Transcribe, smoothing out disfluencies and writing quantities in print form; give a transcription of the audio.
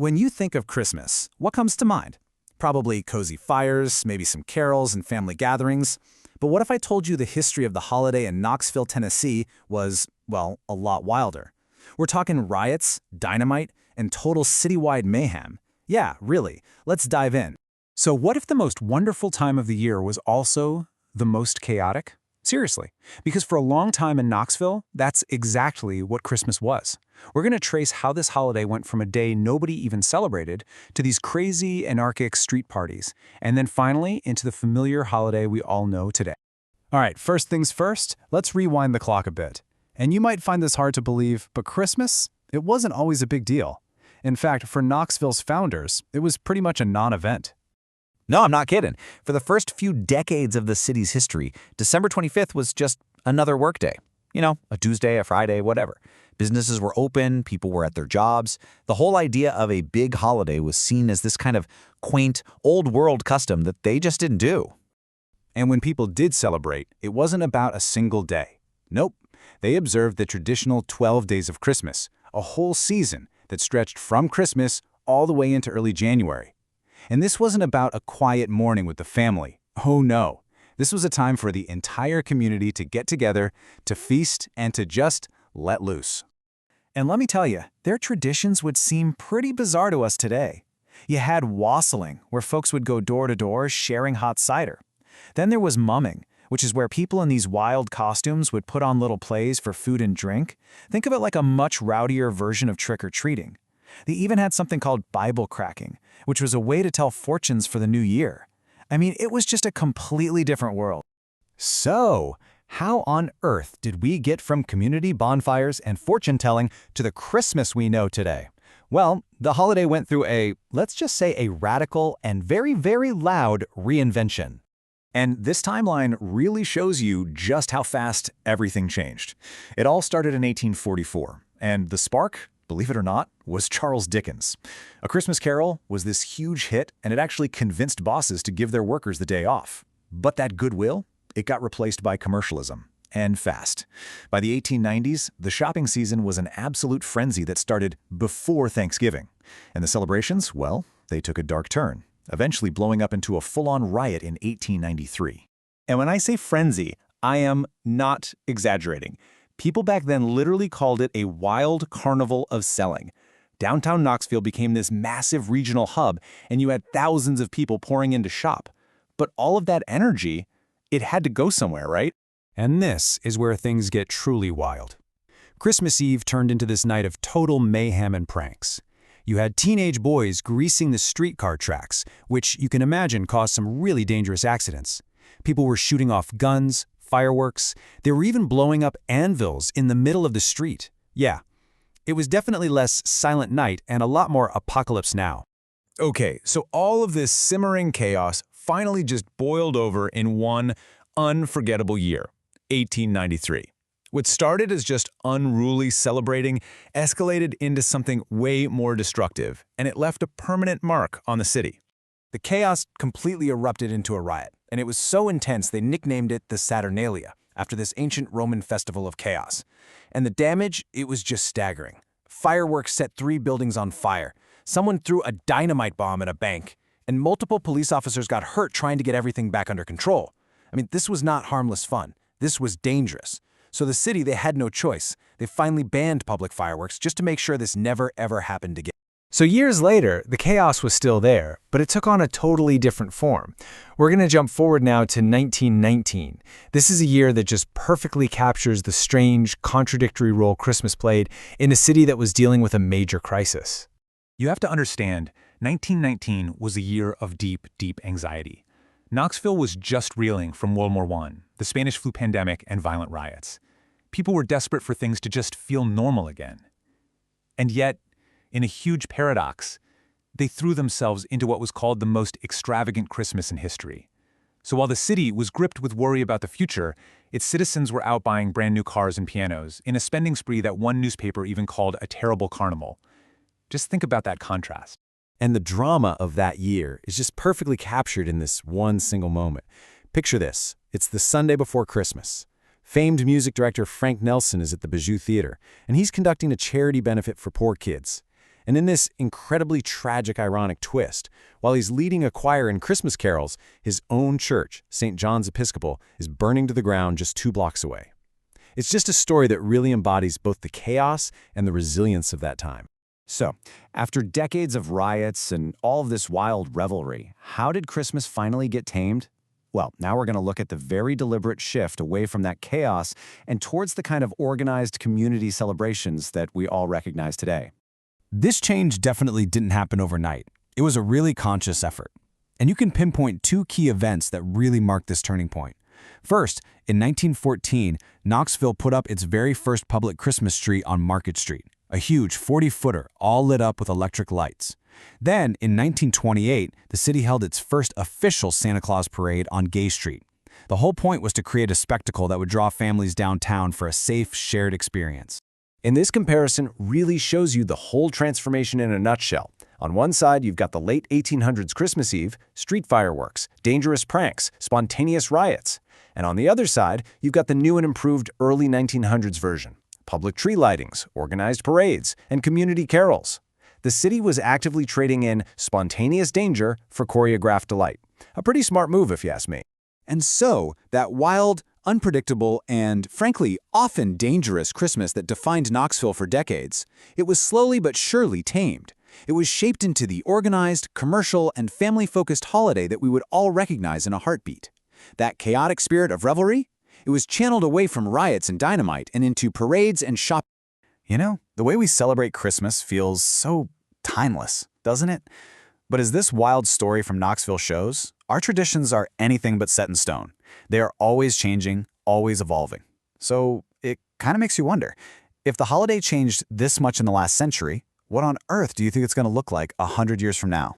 When you think of Christmas, what comes to mind? Probably cozy fires, maybe some carols and family gatherings. But what if I told you the history of the holiday in Knoxville, Tennessee was, well, a lot wilder? We're talking riots, dynamite, and total citywide mayhem. Yeah, really. Let's dive in. So what if the most wonderful time of the year was also the most chaotic? Seriously, because for a long time in Knoxville, that's exactly what Christmas was. We're going to trace how this holiday went from a day nobody even celebrated to these crazy, anarchic street parties, and then finally into the familiar holiday we all know today. All right, first things first, let's rewind the clock a bit. And you might find this hard to believe, but Christmas, it wasn't always a big deal. In fact, for Knoxville's founders, it was pretty much a non-event. No, I'm not kidding. For the first few decades of the city's history, December 25th was just another workday. You know, a Tuesday, a Friday, whatever. Businesses were open, people were at their jobs. The whole idea of a big holiday was seen as this kind of quaint, old-world custom that they just didn't do. And when people did celebrate, it wasn't about a single day. Nope. They observed the traditional 12 days of Christmas, a whole season that stretched from Christmas all the way into early January. And this wasn't about a quiet morning with the family. Oh no. This was a time for the entire community to get together, to feast, and to just let loose. And let me tell you, their traditions would seem pretty bizarre to us today. You had wassailing, where folks would go door to door sharing hot cider. Then there was mumming, which is where people in these wild costumes would put on little plays for food and drink. Think of it like a much rowdier version of trick-or-treating. They even had something called Bible cracking, which was a way to tell fortunes for the new year. I mean, it was just a completely different world. So, how on earth did we get from community bonfires and fortune-telling to the Christmas we know today? Well, the holiday went through let's just say a radical and very, very loud reinvention. And this timeline really shows you just how fast everything changed. It all started in 1844, and the spark, believe it or not, was Charles Dickens. A Christmas Carol was this huge hit, and it actually convinced bosses to give their workers the day off. But that goodwill, it got replaced by commercialism, and fast. By the 1890s, the shopping season was an absolute frenzy that started before Thanksgiving. And the celebrations, well, they took a dark turn, eventually blowing up into a full-on riot in 1893. And when I say frenzy, I am not exaggerating. People back then literally called it a wild carnival of selling. Downtown Knoxville became this massive regional hub, and you had thousands of people pouring in to shop. But all of that energy, it had to go somewhere, right? And this is where things get truly wild. Christmas Eve turned into this night of total mayhem and pranks. You had teenage boys greasing the streetcar tracks, which you can imagine caused some really dangerous accidents. People were shooting off guns, fireworks. They were even blowing up anvils in the middle of the street. Yeah, it was definitely less Silent Night and a lot more Apocalypse Now. Okay, so all of this simmering chaos finally just boiled over in one unforgettable year, 1893. What started as just unruly celebrating escalated into something way more destructive, and it left a permanent mark on the city. The chaos completely erupted into a riot, and it was so intense they nicknamed it the Saturnalia, after this ancient Roman festival of chaos. And the damage, it was just staggering. Fireworks set 3 buildings on fire. Someone threw a dynamite bomb at a bank, and multiple police officers got hurt trying to get everything back under control. I mean, this was not harmless fun. This was dangerous. So the city, they had no choice. They finally banned public fireworks just to make sure this never ever happened again. So years later, the chaos was still there, but it took on a totally different form. We're going to jump forward now to 1919. This is a year that just perfectly captures the strange, contradictory role Christmas played in a city that was dealing with a major crisis. You have to understand, 1919 was a year of deep, deep anxiety. Knoxville was just reeling from World War I, the Spanish flu pandemic, and violent riots. People were desperate for things to just feel normal again. And yet, in a huge paradox, they threw themselves into what was called the most extravagant Christmas in history. So while the city was gripped with worry about the future, its citizens were out buying brand new cars and pianos in a spending spree that one newspaper even called a terrible carnival. Just think about that contrast. And the drama of that year is just perfectly captured in this one single moment. Picture this. It's the Sunday before Christmas. Famed music director Frank Nelson is at the Bijou Theater, and he's conducting a charity benefit for poor kids. And in this incredibly tragic, ironic twist, while he's leading a choir in Christmas carols, his own church, St. John's Episcopal, is burning to the ground just 2 blocks away. It's just a story that really embodies both the chaos and the resilience of that time. So, after decades of riots and all of this wild revelry, how did Christmas finally get tamed? Well, now we're going to look at the very deliberate shift away from that chaos and towards the kind of organized community celebrations that we all recognize today. This change definitely didn't happen overnight. It was a really conscious effort. And you can pinpoint 2 key events that really marked this turning point. First, in 1914, Knoxville put up its very first public Christmas tree on Market Street, a huge 40-footer all lit up with electric lights. Then, in 1928, the city held its first official Santa Claus parade on Gay Street. The whole point was to create a spectacle that would draw families downtown for a safe, shared experience. And this comparison really shows you the whole transformation in a nutshell. On one side, you've got the late 1800s Christmas Eve, street fireworks, dangerous pranks, spontaneous riots. And on the other side, you've got the new and improved early 1900s version. Public tree lightings, organized parades, and community carols. The city was actively trading in spontaneous danger for choreographed delight. A pretty smart move, if you ask me. And so, that wild, unpredictable, and frankly, often dangerous Christmas that defined Knoxville for decades, it was slowly but surely tamed. It was shaped into the organized, commercial, and family-focused holiday that we would all recognize in a heartbeat. That chaotic spirit of revelry? It was channeled away from riots and dynamite and into parades and shopping. You know, the way we celebrate Christmas feels so timeless, doesn't it? But as this wild story from Knoxville shows, our traditions are anything but set in stone. They are always changing, always evolving. So it kind of makes you wonder, if the holiday changed this much in the last century, what on earth do you think it's going to look like 100 years from now?